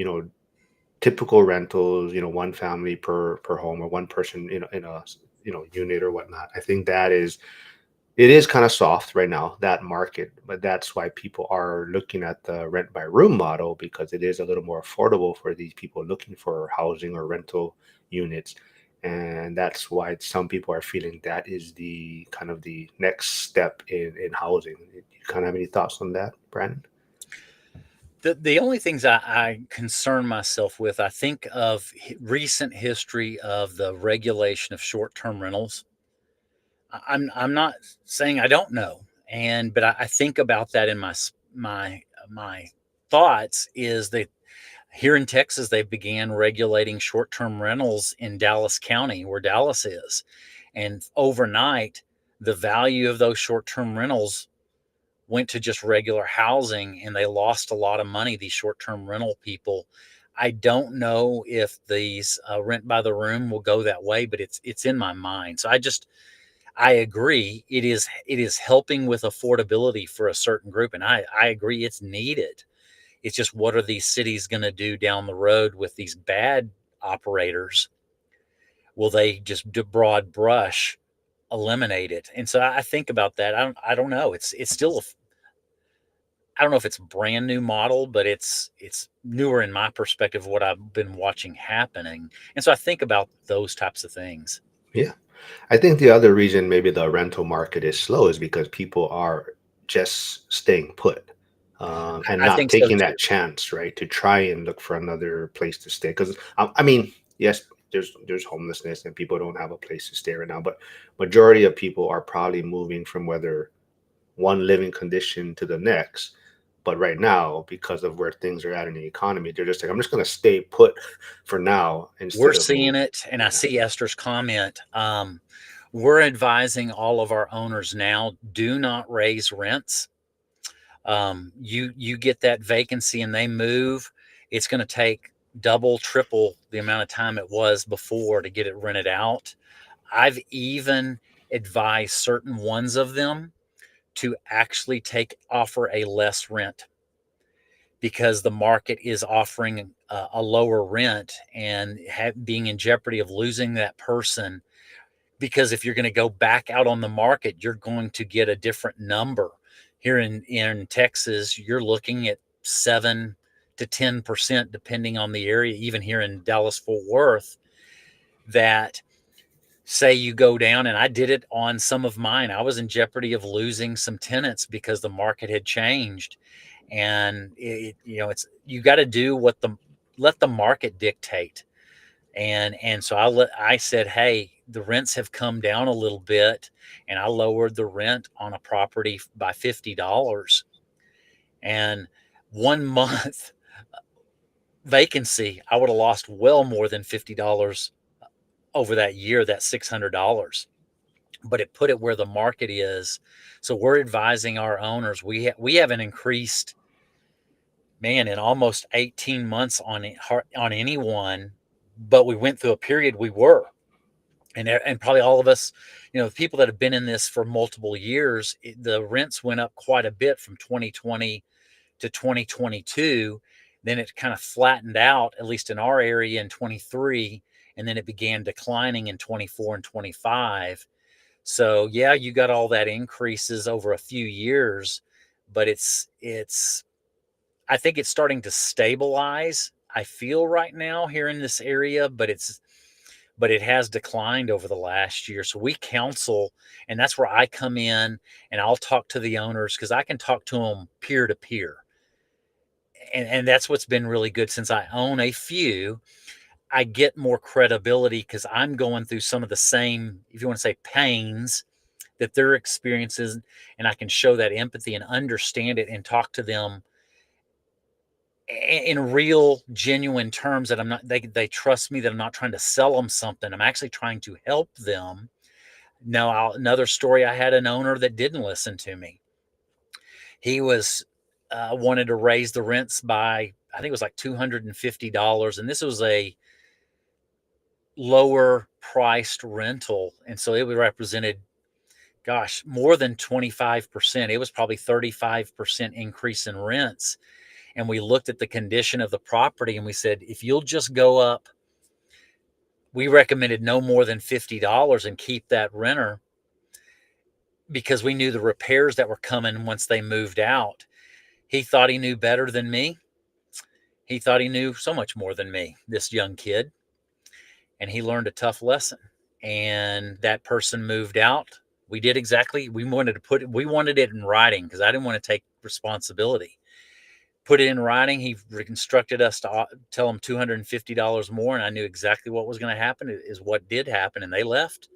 typical rentals, one family per home, or one person, in a unit or whatnot. I think it is kind of soft right now, that market, but that's why people are looking at the rent by room model, because it is a little more affordable for these people looking for housing or rental units. And that's why some people are feeling that is the kind of the next step in housing. You kind of have any thoughts on that, Brandon? The only things I concern myself with, I think of recent history of the regulation of short term rentals. I'm not saying I don't know, but I think about that in my thoughts is that here in Texas they began regulating short term rentals in Dallas County, where Dallas is, and overnight the value of those short term rentals went to just regular housing, and they lost a lot of money, these short-term rental people. I don't know if these rent by the room will go that way, but it's in my mind. So I agree, it is helping with affordability for a certain group, and I agree it's needed. It's just, what are these cities going to do down the road with these bad operators? Will they just broad brush eliminate it? And so I think about that. I don't know. It's still, I don't know if it's a brand new model, but it's newer in my perspective of what I've been watching happening. And so I think about those types of things. Yeah. I think the other reason maybe the rental market is slow is because people are just staying put, and I not think so taking too. that chance, right, to try and look for another place to stay. Because I mean, yes, there's homelessness and people don't have a place to stay right now, but majority of people are probably moving from whether one living condition to the next. But right now, because of where things are at in the economy, they're just like, I'm just going to stay put for now We're instead of seeing move. it, and I see Esther's comment. We're advising all of our owners now, do not raise rents. You get that vacancy and they move, it's going to take double, triple the amount of time it was before to get it rented out. I've even advised certain ones of them to actually offer a less rent, because the market is offering a lower rent, and being in jeopardy of losing that person. Because if you're going to go back out on the market, you're going to get a different number. Here in Texas, you're looking at 7 to 10%, depending on the area. Even here in Dallas Fort Worth, that say you go down, and I did it on some of mine. I was in jeopardy of losing some tenants because the market had changed. And it's, you got to do what the let the market dictate. And so I said, hey, the rents have come down a little bit, and I lowered the rent on a property by $50. And 1 month vacancy, I would have lost well more than $50 over that year, that $600. But it put it where the market is. So we're advising our owners. We haven't increased, man, in almost 18 months on anyone, but we went through a period we were. And probably all of us, the people that have been in this for multiple years, the rents went up quite a bit from 2020 to 2022. Then it kind of flattened out, at least in our area, in 23, and then it began declining in 24 and 25. So yeah, you got all that increases over a few years, but it's I think it's starting to stabilize. I feel right now here in this area, but it has declined over the last year. So we counsel, and that's where I come in, and I'll talk to the owners, because I can talk to them peer to peer. And that's what's been really good. Since I own a few, I get more credibility, because I'm going through some of the same, if you want to say, pains that their experiences, and I can show that empathy and understand it and talk to them in real, genuine terms, that I'm not, they trust me, that I'm not trying to sell them something. I'm actually trying to help them. Now, another story, I had an owner that didn't listen to me. He was wanted to raise the rents by, I think it was like $250. And this was a lower priced rental. And so it represented, gosh, more than 25%. It was probably 35% increase in rents. And we looked at the condition of the property and we said, if you'll just go up, we recommended no more than $50 and keep that renter, because we knew the repairs that were coming once they moved out. He thought he knew better than me. He thought he knew so much more than me, this young kid. And he learned a tough lesson. And that person moved out. We did exactly, we wanted it in writing, because I didn't want to take responsibility. Put it in writing. He instructed us to tell him $250 more. And I knew exactly what was going to happen, is what did happen. And they left.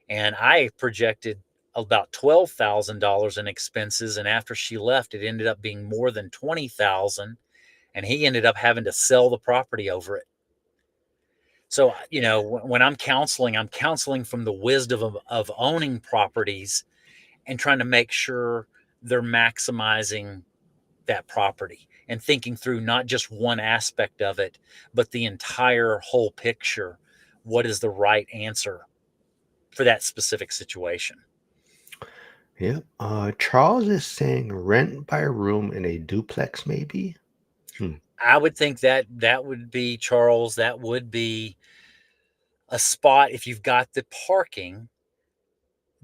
And I projected about $12,000 in expenses. And after she left, it ended up being more than $20,000. And he ended up having to sell the property over it. So, when I'm counseling from the wisdom of owning properties and trying to make sure they're maximizing that property and thinking through not just one aspect of it, but the entire whole picture. What is the right answer for that specific situation? Yeah. Charles is saying rent by room in a duplex, maybe. Hmm. I would think that would be, Charles, that would be a spot, if you've got the parking,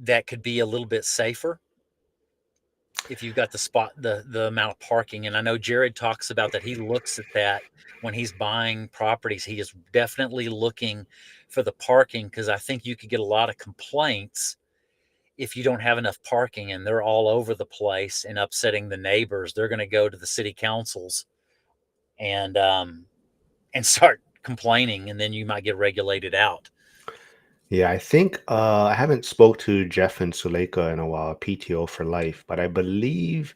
that could be a little bit safer. If you've got the spot, the amount of parking. And I know Jared talks about that. He looks at that when he's buying properties. He is definitely looking for the parking, because I think you could get a lot of complaints if you don't have enough parking and they're all over the place and upsetting the neighbors. They're going to go to the city councils and start complaining, and then you might get regulated out. Yeah, I think I haven't spoke to Jeff and Suleika in a while, PTO for life, but I believe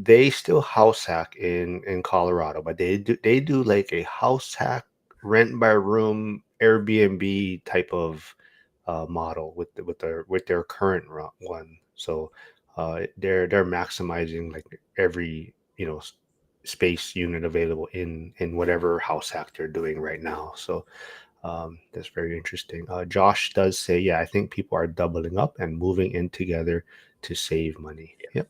they still house hack in Colorado, but they do like a house hack rent by room Airbnb type of model with their current one. So they're maximizing like every space unit available in whatever house hack they're doing right now. So that's very interesting. Josh does say, yeah, I think people are doubling up and moving in together to save money. Yep.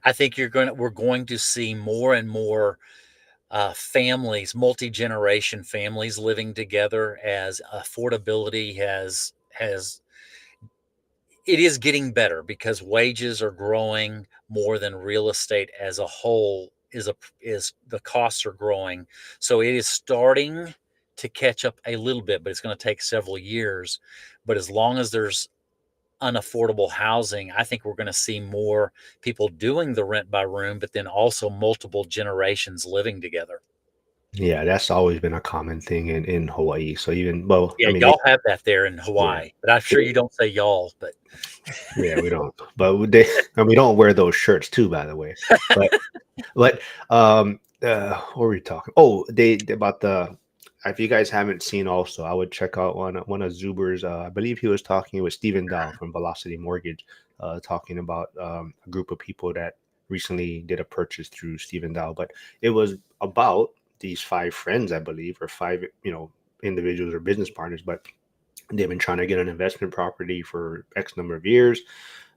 I think we're going to see more and more families, multi-generation families living together, as affordability it is getting better, because wages are growing more than real estate as a whole is the costs are growing. So it is starting to catch up a little bit, but it's going to take several years. But as long as there's unaffordable housing, I think we're going to see more people doing the rent by room, but then also multiple generations living together. Yeah, that's always been a common thing in Hawaii. So even, well, I Yeah, mean, y'all have that there in yeah, Hawaii, but I'm sure you don't say y'all, but yeah, we don't, but and we don't wear those shirts too, by the way. But But what were we talking? Oh, about the. If you guys haven't seen, also, I would check out one of Zuber's. I believe he was talking with Stephen Dow from Velocity Mortgage, talking about a group of people that recently did a purchase through Stephen Dow. But it was about these five friends, I believe, or five individuals or business partners. But they've been trying to get an investment property for X number of years.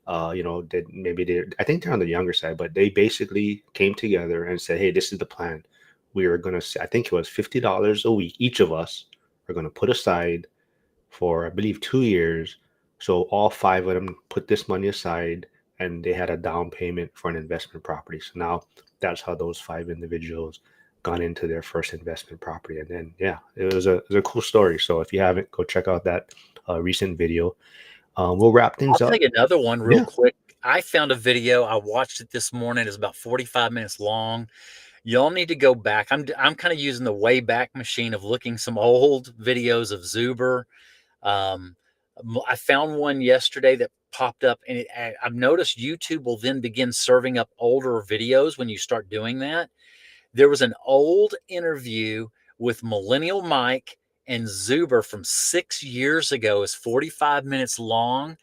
That maybe I think they're on the younger side, but they basically came together and said, hey, this is the plan. We are going to, I think it was $50 a week. Each of us are going to put aside for, I believe, 2 years. So all five of them put this money aside, and they had a down payment for an investment property. So now that's how those five individuals got into their first investment property. And then, yeah, it was a cool story. So if you haven't, go check out that recent video. We'll wrap I'll things tell up. you another one real Yeah. quick. I found a video. I watched it this morning. It's about 45 minutes long. Y'all need to go back. I'm kind of using the Wayback Machine of looking some old videos of Zuber, um, I found one yesterday that popped up, and I've noticed YouTube will then begin serving up older videos when you start doing that. There was an old interview with Millennial Mike and Zuber from 6 years ago. It's 45 minutes long.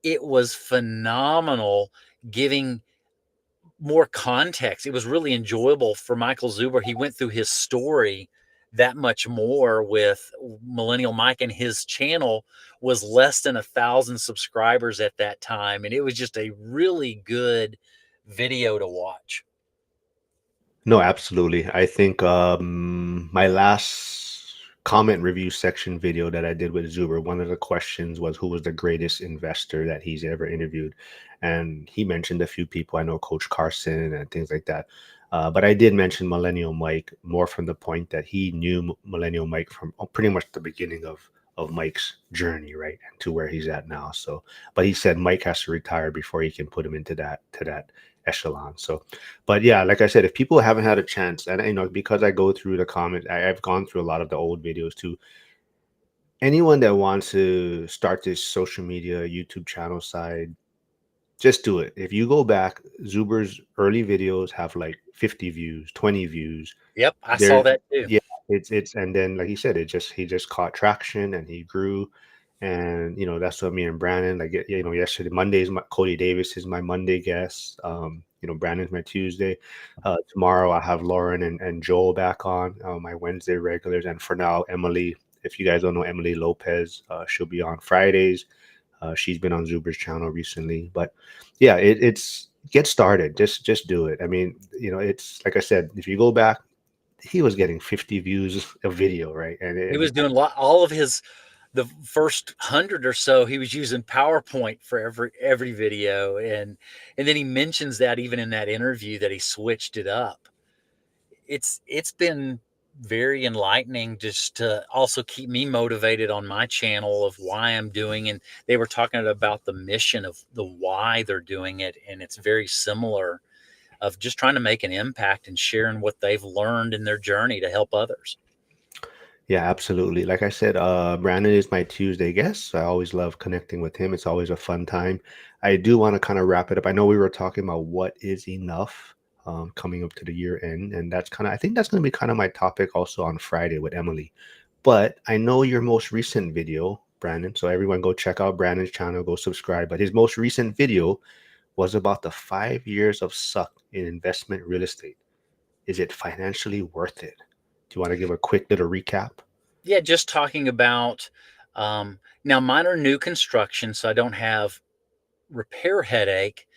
It was phenomenal, giving more context. It was really enjoyable for Michael Zuber. He went through his story that much more with Millennial Mike, and his channel was less than 1,000 subscribers at that time. And it was just a really good video to watch. No, absolutely. I think my last comment review section video that I did with Zuber, one of the questions was who was the greatest investor that he's ever interviewed, and he mentioned a few people. I know Coach Carson and things like that. But I did mention Millennial Mike more from the point that he knew Millennial Mike from pretty much the beginning of Mike's journey, right, and to where he's at now. So, but he said Mike has to retire before he can put him into that echelon. So, but yeah, like I said, if people haven't had a chance, and because I go through the comments, I've gone through a lot of the old videos too. Anyone that wants to start this social media YouTube channel side, just do it. If you go back, Zuber's early videos have like 50 views, 20 views. Yep, I saw There, that too. yeah, it's and then like you said, he just caught traction and he grew. And that's what me and Brandon, like, yesterday, Cody Davis is my Monday guest. Brandon's my Tuesday. Tomorrow I have Lauren and Joel back on, my Wednesday regulars. And for now, Emily, if you guys don't know Emily Lopez, she'll be on Fridays. She's been on Zuber's channel recently. But yeah, it's get started. Just do it. I mean, it's like I said, if you go back, he was getting 50 views a video, right? He was doing all of the first 100 or so. He was using PowerPoint for every video, and then he mentions that even in that interview that he switched it up. It's been very enlightening just to also keep me motivated on my channel of why I'm doing. And they were talking about the mission of the why they're doing it, and it's very similar, of just trying to make an impact and sharing what they've learned in their journey to help others. Yeah, absolutely. Like I said, Brandon is my Tuesday guest. I always love connecting with him. It's always a fun time. I do want to kind of wrap it up. I know we were talking about what is enough, coming up to the year end, and I think that's going to be kind of my topic also on Friday with Emily. But I know your most recent video, Brandon. So everyone go check out Brandon's channel, go subscribe. But his most recent video was about the 5 years of suck in investment real estate. Is it financially worth it? Do you want to give a quick little recap? Yeah, just talking about, now mine are new construction, so I don't have repair headache,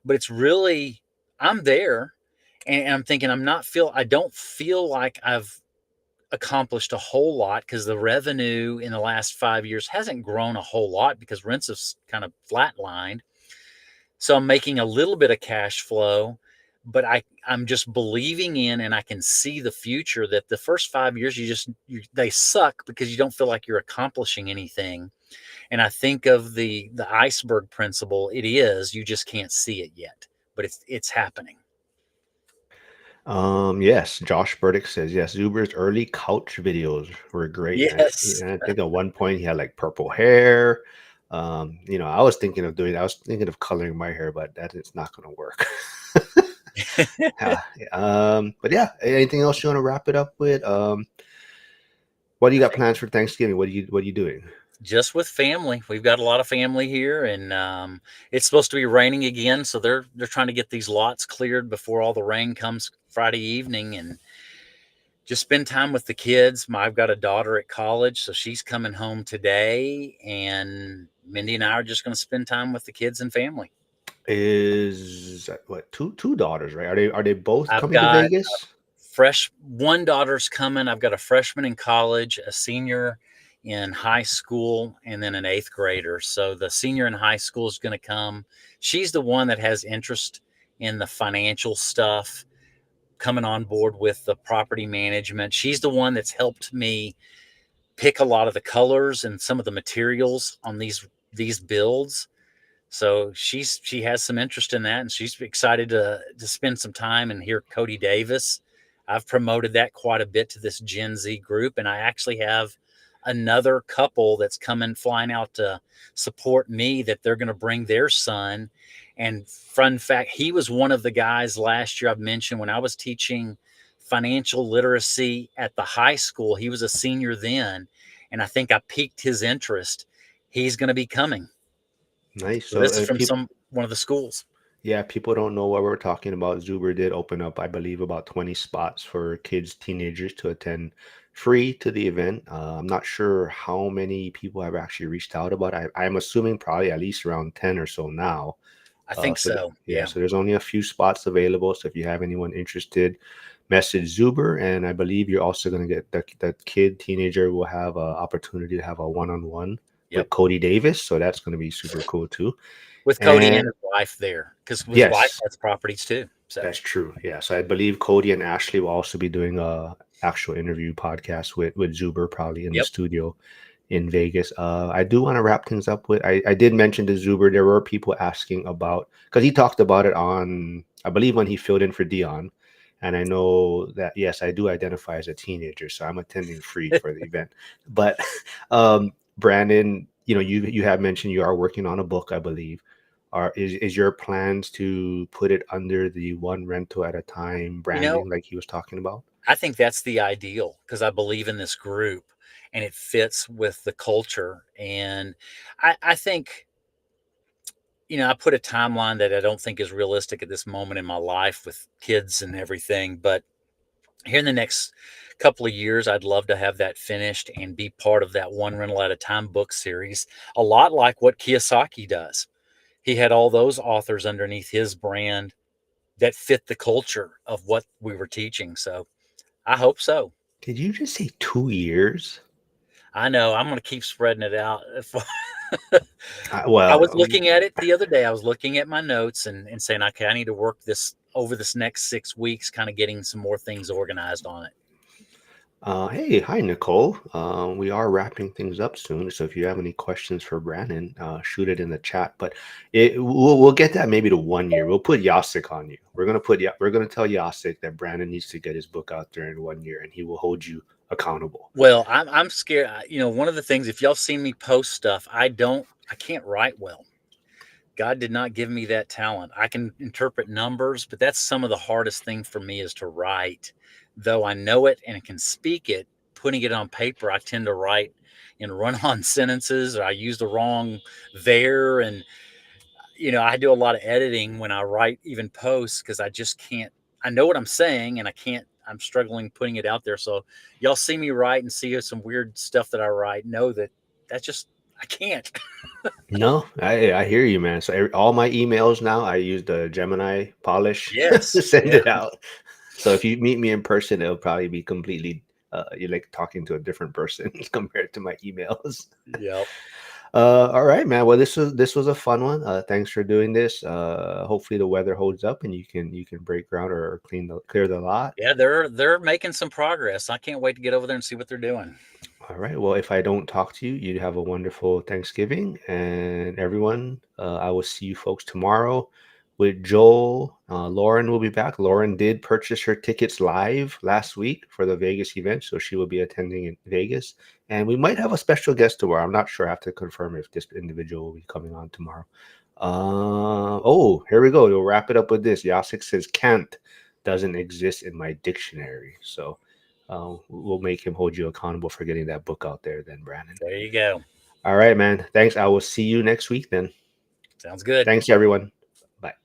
but it's really, I'm there, and I'm thinking I don't feel like I've accomplished a whole lot, because the revenue in the last 5 years hasn't grown a whole lot because rents have kind of flatlined. So I'm making a little bit of cash flow, but I'm just believing in, and I can see the future, that the first 5 years they suck because you don't feel like you're accomplishing anything. And I think of the iceberg principle. You just can't see it yet, but it's happening. Yes, Josh Burdick says yes. Zuber's early couch videos were great. Yes. And I think at one point he had like purple hair. I was thinking of coloring my hair, but that is not going to work. But yeah, anything else you want to wrap it up with? What do you got plans for Thanksgiving? What are you doing? Just with family. We've got a lot of family here, and it's supposed to be raining again, so they're trying to get these lots cleared before all the rain comes Friday evening, and just spend time with the kids. I've got a daughter at college, so she's coming home today, and Mindy and I are just going to spend time with the kids and family. Is what, two daughters, right? Are they both I've coming to got Vegas? one daughter's coming. I've got a freshman in college, a senior in high school, and then an 8th grader. So the senior in high school is going to come. She's the one that has interest in the financial stuff, coming on board with the property management. She's the one that's helped me pick a lot of the colors and some of the materials on these builds. So she has some interest in that, and she's excited to spend some time and hear Cody Davis. I've promoted that quite a bit to this Gen Z group, and I actually have another couple that's coming flying out to support me, that they're going to bring their son. And fun fact, he was one of the guys last year I've mentioned when I was teaching financial literacy at the high school. He was a senior then, and I think I piqued his interest. He's going to be coming. Nice. So So this is from one of the schools. yeah, people don't know what we're talking about. Zuber did open up, I believe, about 20 spots for kids, teenagers to attend free to the event. I'm not sure how many people have actually reached out about it. I'm assuming probably at least around 10 or so now. I think so. Yeah, Yeah. so there's only a few spots available. So if you have anyone interested, message Zuber, and I believe you're also going to get the kid, teenager will have an opportunity to have a one-on-one with Yep. Cody Davis. So that's going to be super cool too. With Cody and And his wife there, because his yes, wife has properties too. So that's true. Yeah. So I believe Cody and Ashley will also be doing a actual interview podcast with Zuber, probably in the Yep. studio in Vegas. I do want to wrap things up with, I did mention to Zuber, there were people asking about, because he talked about it on, I believe when he filled in for Dion. And I know that, yes, I do identify as a teenager, so I'm attending free for the event. But Brandon, you have mentioned you are working on a book, I believe. Is your plans to put it under the one rental at a time branding like he was talking about? I think that's the ideal, because I believe in this group and it fits with the culture. And I think, I put a timeline that I don't think is realistic at this moment in my life with kids and everything. But here in the next couple of years, I'd love to have that finished and be part of that one rental at a time book series, a lot like what Kiyosaki does. He had all those authors underneath his brand that fit the culture of what we were teaching. So I hope so. Did you just say 2 years? I know I'm going to keep spreading it out. I Well, was looking at it the other day. I was looking at my notes and saying, okay, I need to work this over this next 6 weeks, kind of getting some more things organized on it. hey, hi, Nicole. We are wrapping things up soon, so if you have any questions for Brandon, shoot it in the chat. But we'll get that maybe to 1 year. We'll put Yasik on you. We're gonna tell Yasik that Brandon needs to get his book out there in 1 year, and he will hold you accountable. Well, I'm scared. One of the things, if y'all seen me post stuff, I can't write well. God did not give me that talent. I can interpret numbers, but that's some of the hardest thing for me is to write. Though I know it and can speak it, putting it on paper, I tend to write in run-on sentences, or I use the wrong there. And, I do a lot of editing when I write, even posts, because I just can't. I know what I'm saying, and I'm struggling putting it out there. So y'all see me write and see some weird stuff that I write. Know that's just, I can't. No, I hear you, man. So all my emails now, I use the Gemini polish Yes. to send Yeah. it out. So if you meet me in person, it'll probably be completely you're like talking to a different person compared to my emails. Yep. All right, man. Well, this was a fun one. Thanks for doing this. Hopefully the weather holds up and you can break ground or clear the lot. Yeah, they're making some progress. I can't wait to get over there and see what they're doing. All right. Well, if I don't talk to you, you have a wonderful Thanksgiving, and everyone. I will see you folks tomorrow with Joel. Lauren will be back. Lauren did purchase her tickets live last week for the Vegas event, so she will be attending in Vegas. And we might have a special guest tomorrow. I'm not sure. I have to confirm if this individual will be coming on tomorrow. Oh, here we go. We'll wrap it up with this. Yasik says can't doesn't exist in my dictionary. So we'll make him hold you accountable for getting that book out there then, Brandon. There you go. All right, man. Thanks. I will see you next week then. Sounds good. Thanks, everyone.